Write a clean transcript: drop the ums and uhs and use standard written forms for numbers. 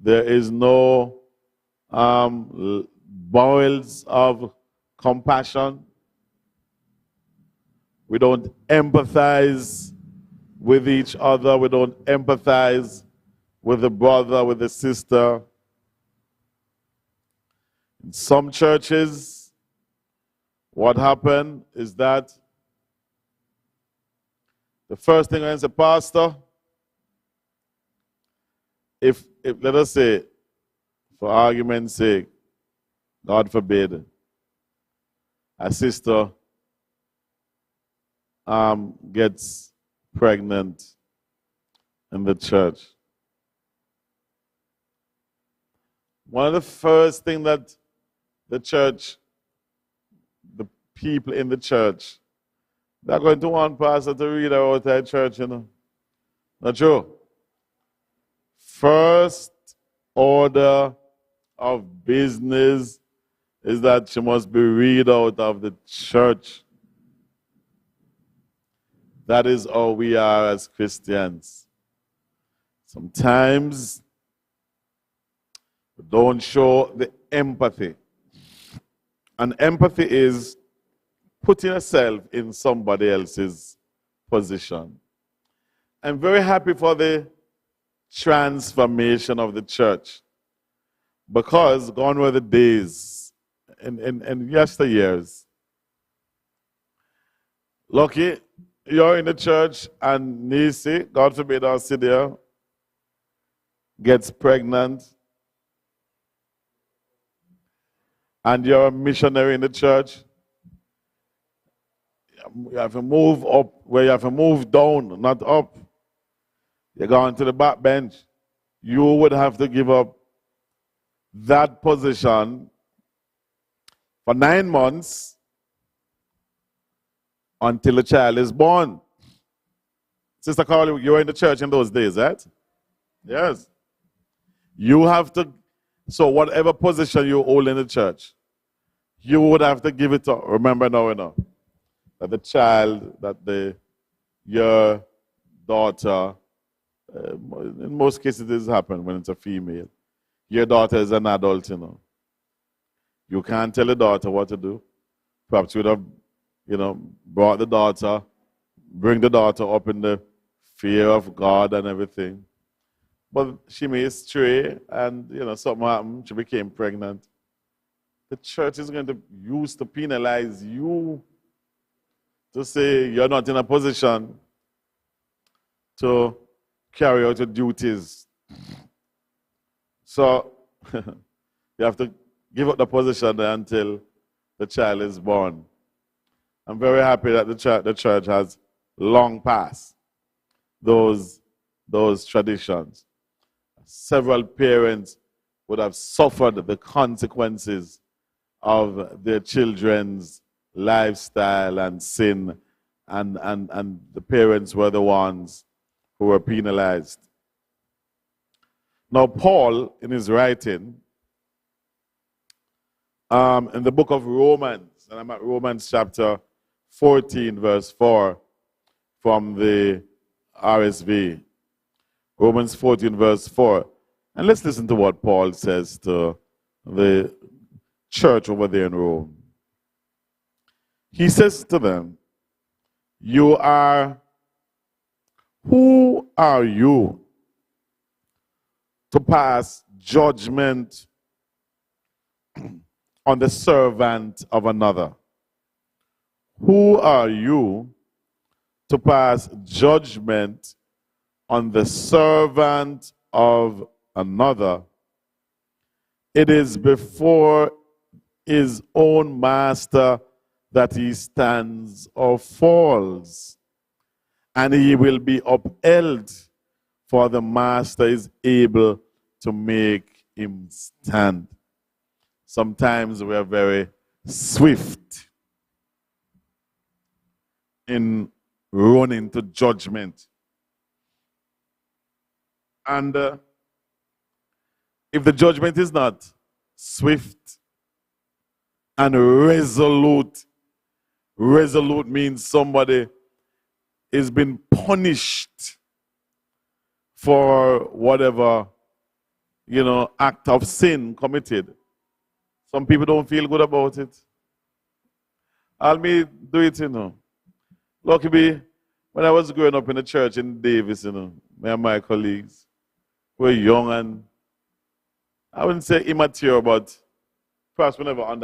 There is no bowels of compassion. We don't empathize with each other. We don't empathize with the brother, with the sister. In some churches, what happened is that the first thing I say, Pastor, if let us say, for argument's sake, God forbid, a sister gets pregnant in the church. One of the first things that the church, the people in the church, they're going to want pastor to read her outside church, you know. Not true. First order of business is that she must be read out of the church. That is how we are as Christians. Sometimes we don't show the empathy. And empathy is putting yourself in somebody else's position. I'm very happy for the transformation of the church, because gone were the days in yesteryears. Lucky, you're in the church and Nisi, God forbid, our there, gets pregnant, and you're a missionary in the church. You have to move up where you have to move down, not up. You're going to the back bench. You would have to give up that position for 9 months until the child is born. Sister Carly, you were in the church in those days, right? Yes. You have to, so whatever position you hold in the church, you would have to give it up. Remember now, you know, that the child, that your daughter, in most cases this happens when it's a female. Your daughter is an adult, you know. You can't tell the daughter what to do. Perhaps you would have, you know, brought the daughter, bring the daughter up in the fear of God and everything. But she may stray and, you know, something happened. She became pregnant. The church is going to use to penalize you, to say you're not in a position to carry out your duties. So you have to give up the position until the child is born. I'm very happy that the church has long passed those traditions. Several parents would have suffered the consequences of their children's lifestyle and sin, and the parents were the ones who were penalized. Now, Paul, in his writing, in the book of Romans, and I'm at Romans chapter 14, verse 4, from the RSV. Romans 14, verse 4. And let's listen to what Paul says to the church over there in Rome. He says to them, who are you to pass judgment on the servant of another? Who are you to pass judgment on the servant of another? It is before his own master that he stands or falls, and he will be upheld, for the master is able to make him stand. Sometimes we are very swift in running to judgment. And if the judgment is not swift and resolute, resolute means somebody is being punished for whatever act of sin committed. Some people don't feel good about it. I'll me do it, Lucky me, when I was growing up in the church in Davis, me and my colleagues were young and I wouldn't say immature, but perhaps we never understood.